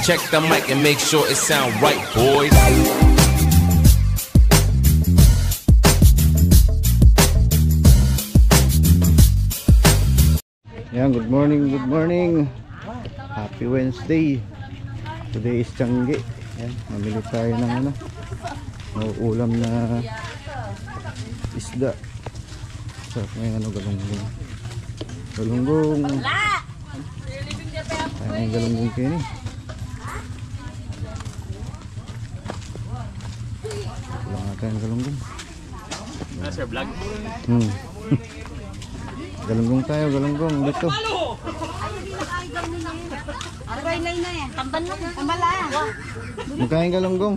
Check the mic and make sure it sound right, boys. Yan, good morning. Happy Wednesday. Today is Tiangge. Yan, mamili tayo ng ano, ulam na isda. Sarap na yung ano, galunggong. Ay, galunggong kini. Wala nga tayong galunggong. Sir vlog? Galunggong tayo, galunggong dito. Aray na yan. Tambal na. Tambal na. Magkain galunggong.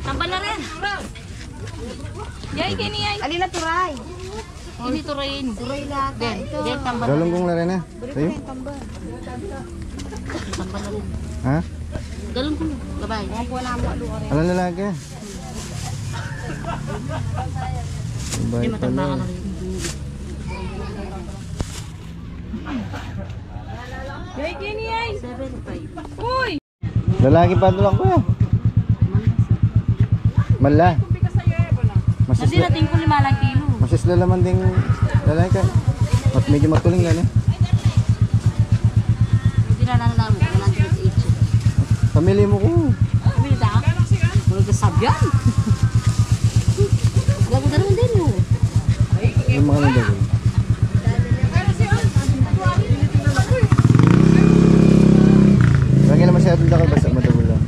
Tambal na rin. Yay, kini yay. Alila turay. Ini turayin. Turay lahat. Ito. Tambal. Galunggong na rin ha. Sa'yo? Tambal. Tambal na rin. Ha? Galunggong. Gabay. Alam lalaki. Hindi matamba ka na rin. Yay, kini yay. 7.5. Uy! Lalaki pa lang ko. Mala. Kasi natin ko 5 kilo. Masisla laman ding lalaki. Medyo matuling yan eh. Hindi na nalang each. Pamili mo ko. Pamili ta? Wala ka sabyan. Lago na naman din mo. Yung mga nandagay. Lagi naman siya atong dakal basta madawal lang.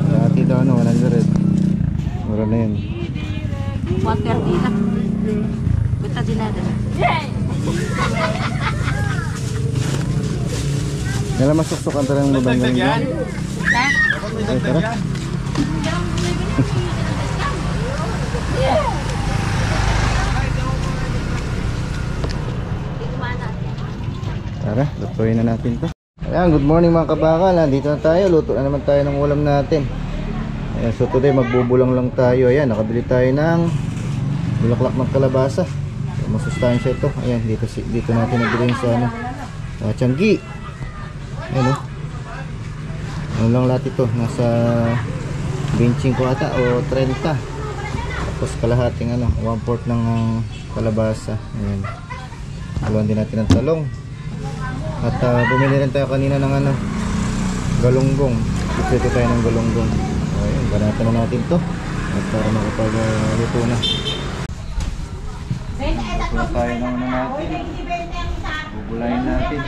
Dati daw ano, 100. Mura na yun. Water dila. Basta dinada. Kaya masuksukan talagang mabanggang yan. Ha? Okay, tara. Tara, lutuin na natin to. Ayan, good morning mga kabakal. Dito na tayo, luto na naman tayo ng ulam natin. Ayan, so today magbubulang lang tayo. Ayan, nakabili tayo ng bulaklak ng kalabasa. So, masustansya ito. Ayan, dito natin nabili sa ano, Tiangge. Ayan o. Ano lang lahat ito, nasa 25 ata o 30. Tapos kalahating ano, 1/4 ng kalabasa. Ayan. Haluan din natin ng talong. At bumili rin tayo kanina ng ano, galunggong. Ito tayo ng galunggong. Ayan, banatan na natin to. At para makapag-luto na. Luto tayo ng ano natin. Bubulayin natin.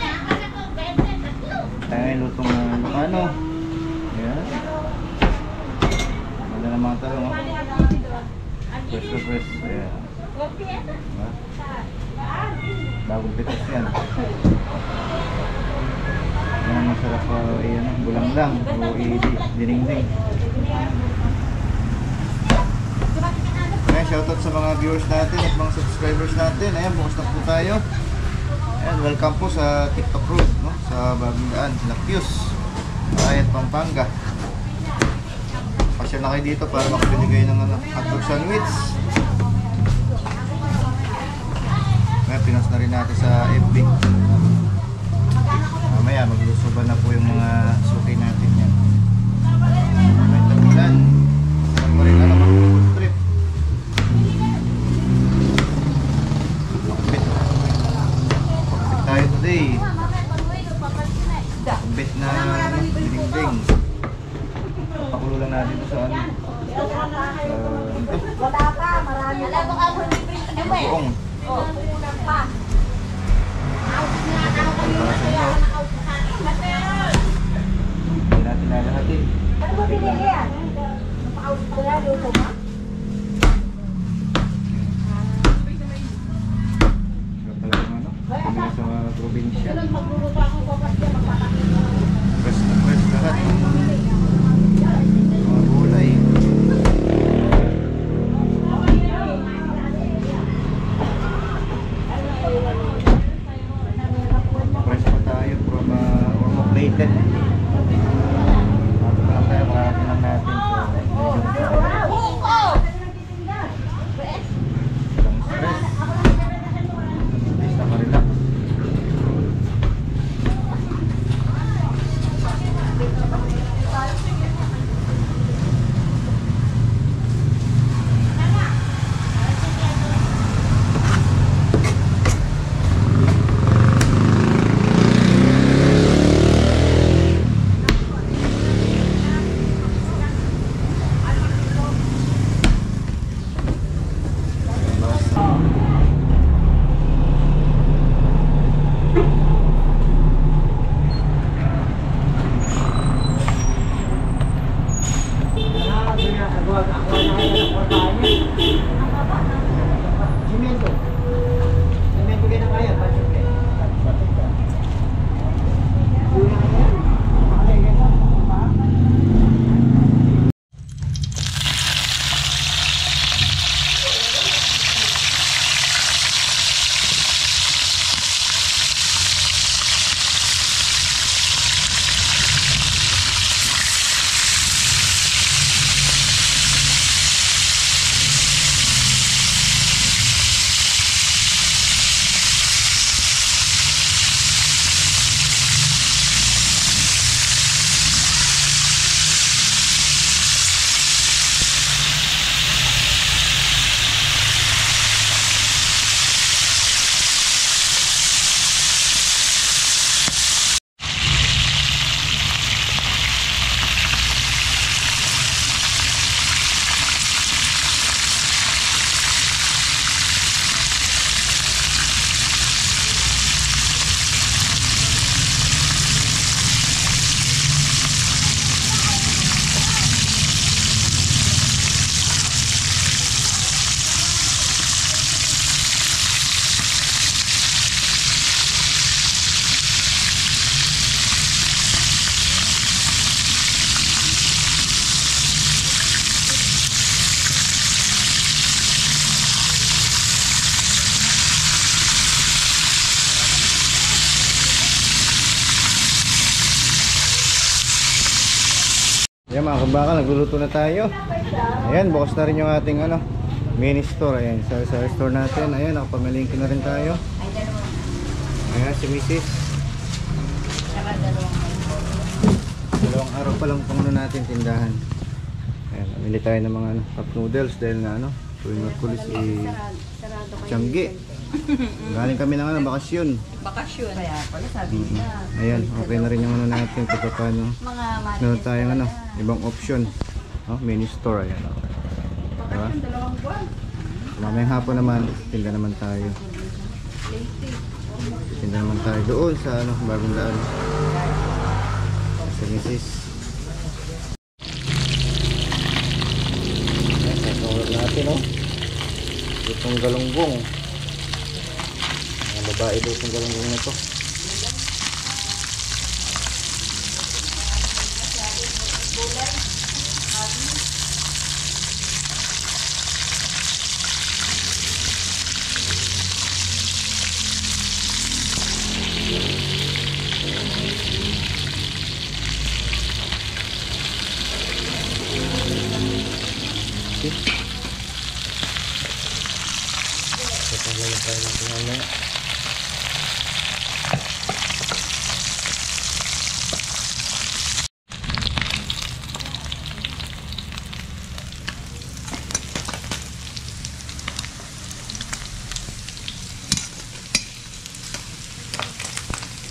Tayo lutong ano. Ayan. Maganda ng mga talong. Fresh to fresh. Ayan. Diba? Bagong pitas yan. Yan ang masarap bulang lang o i-dinengdeng. Ayan, shoutout sa mga viewers natin at mga subscribers natin. Ayan, bukas na po tayo. Ayan, welcome po sa TikTok Road, no? Sa Bagong Daan, Lapius, Ayat, Pampanga. Pasyal na kayo dito para makabili kayo ng hotdog sandwich. Ngayon, pinost na rin natin sa FB. Mamaya, maglusuban na po yung mga suki natin yan. May tagulan. Huwag mo rin alam ang food trip. Pakbit. Pakbit tayo today. Pakbit na dinengdeng. Pakulo lang natin ito sa ano. Wala pa, marami. Buong. Hindi natin lalahatin. Ano ba binili yan? Napaka-out ko yan, luto mo? Kami sa mga probinsya. Fresh na fresh lahat. Mga gulay. Fresh pa tayo from Ormoc Leyte. Bago pa lang tayo, marami lang natin. So, medyo mga kabakal, nagluluto na tayo. Ayan, bukas na rin yung ating mini store. Ayan, sa store natin. Ayan, nakapamalingki na rin tayo. Ayan, si Mrs. Dalawang araw pa lang pang natin tindahan. Ayan, namili tayo ng mga cup noodles dahil nga tuwing Merkulis Tiangge. Galing kami ng bakasyon. Bakasyon. Kaya pala sabi niya. Ayan, okay na rin yung natin kung paano. Meron tayong ibang option. Mini store. Ayan. Diba? Mamayang hapon naman, tinda naman tayo. Tinda naman tayo doon sa bagong daan. Sa Mrs. Ayan, sasawag natin itong galunggong. Babae daw itong galunggong na to.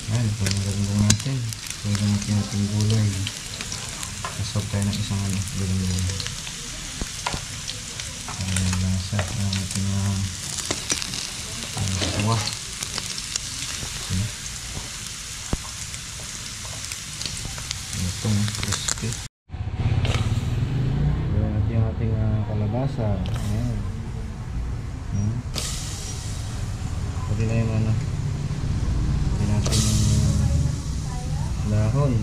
Ayan, pagmagandang natin. Pagmagandang natin natin gulay. Kasab tayo ng isang gulay. Ayan, lasa. Ayan, natin yung kuwa. Itong crispy. Ayan, natin yung ating kalabasa. Ayan. Pwede na yung natin yung dahon.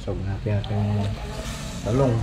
So natin yung talong.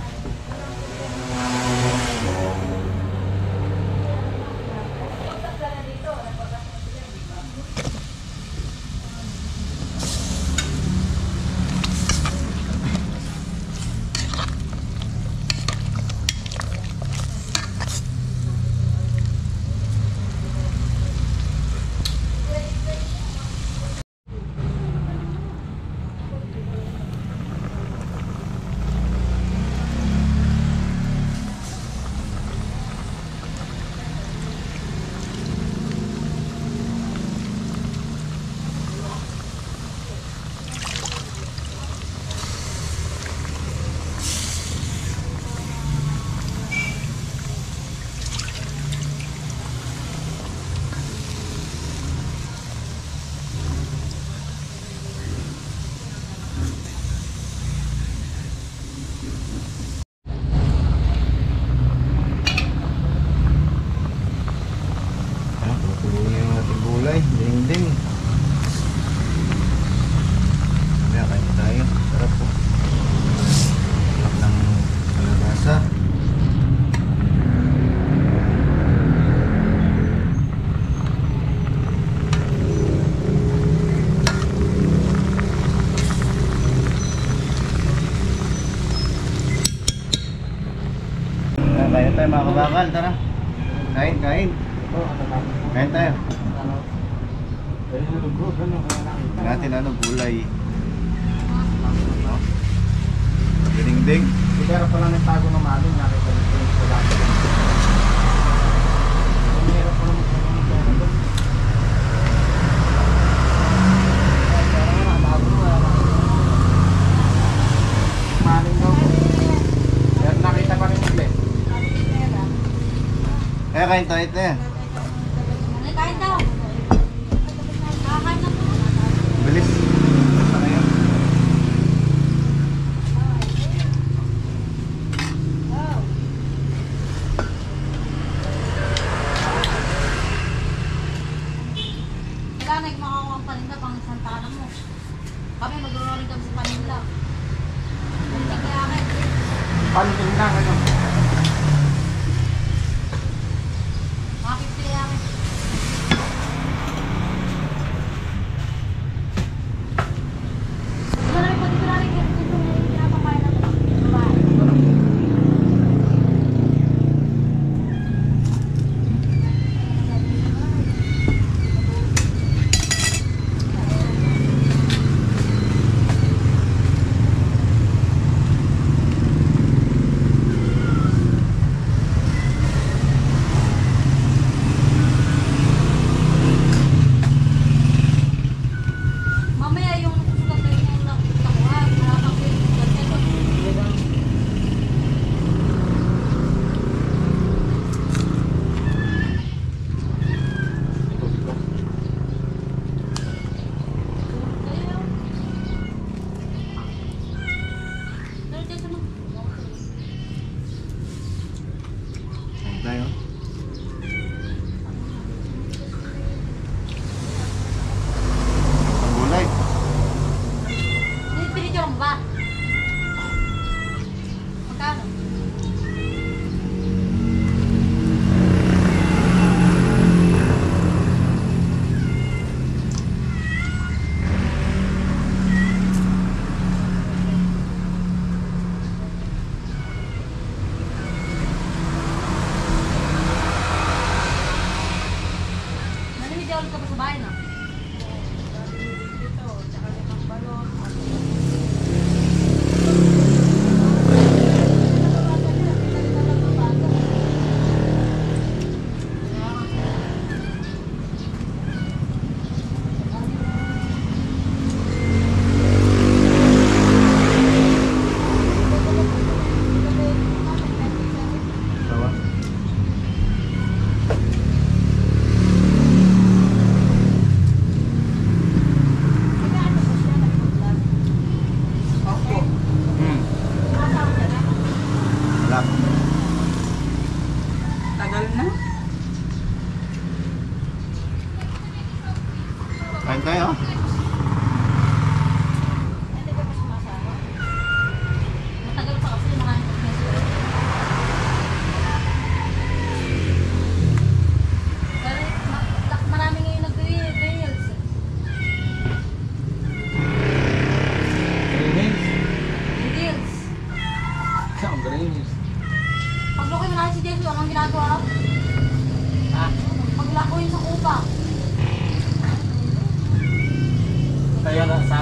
Ding-ding. Kaya kain tayo. Sarap po. Sarap ng kalabasa. Kain tayo mga kabakal. Tara. Kain. Kain tayo. Natin gulay. Ding-ding. Pero pala nagtago ng maling nakita dito yung sila. Meron pala magtago. Maling daw. Pero nakita pa rin ulit. Kain tayo ito. Kain daw. Kakain na po. Bilis. Ano yun? Wala, nagmakakuha ang paninda pang isang tanang mo. Kami mag-rolling kami sa paninda. Hindi kaya akin. Panting lang ano. Mga 50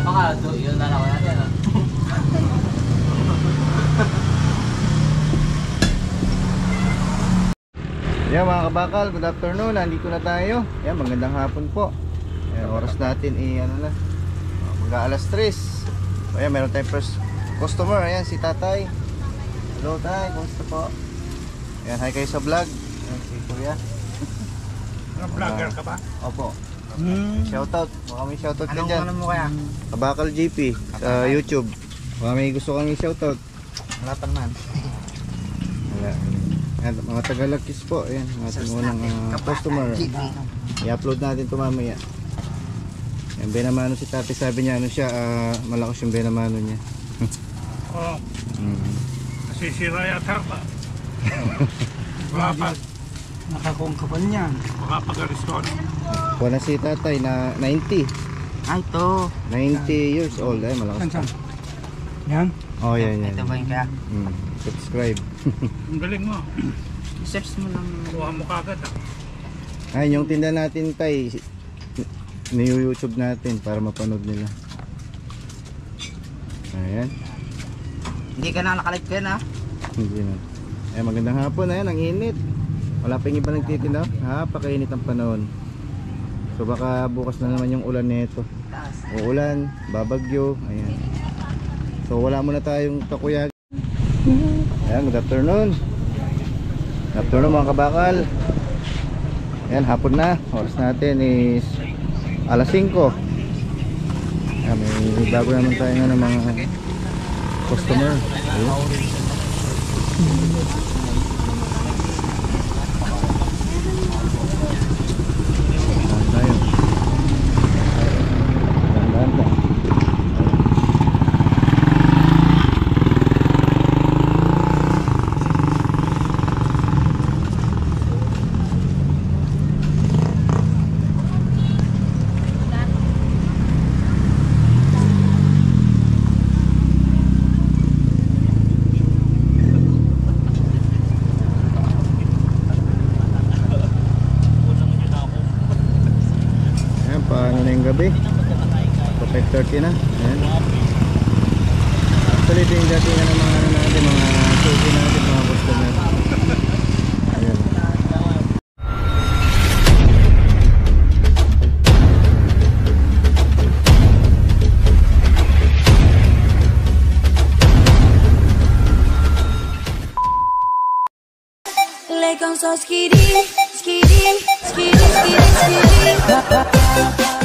baka yun na lang natin. Yan mga kabakal, good afternoon. Nandito na tayo. Yan, magandang hapon po. Ayan, oras natin ano na. Mag-aalas 3. Ayan, meron tayong first customer. Ayan, si Tatay. Hello, Tay. Kumusta po? Ayan, hi kayo sa vlog. Ayan, si Kuya. Vlogger ka ba? Opo. Shoutout. Baka may shoutout ka Anong dyan. ano mo kaya? Kabakal GP sa YouTube. Baka may gusto kang i-shoutout. Wala pa naman. Wala. Ayan, mga Tagalagkis po. Ayan, mga ating unang customer. I-upload natin ito mamaya. Ayan, Benamano si Tati. Sabi niya, ano siya, malakas yung Benamano niya. Oo. Nasisira yata ba? Wala pa. Nakakungkapan niyan. Baka pag-aristón. Wala si Tatay na 90. Ay, ito. 90 years old. Ay, malakas pa. Yan. Oh, yan, yan. Ito ba yung kaya? Subscribe. Ang galing mo. Search mo lang. Kuha mo kagad Ay, yung tinda natin, Tay, ni-YouTube natin para mapanood nila. Ayan. Hindi ka na nakalit ko yan ha? Hindi na. Ay, magandang hapon. Ayan, ang init. Wala pa yung iba nagtitinda. Napakainit ang panahon. So baka bukas na naman yung ulan nito. Uulan, babagyo. Ayan. So wala muna tayong kakuyag. Ayan, good afternoon. Good afternoon mga kabakal. Ayan, hapon na. Oras natin is alas 5. Ayan, may bago naman tayo ng mga customer. Ayan. Paano na yung gabi? So 5:30 na. Ayan. Actually ito yung dating ng mga ano natin, mga susi natin, mga customer. Ayan. Like on so skitty, skitty, skitty, skitty, skitty.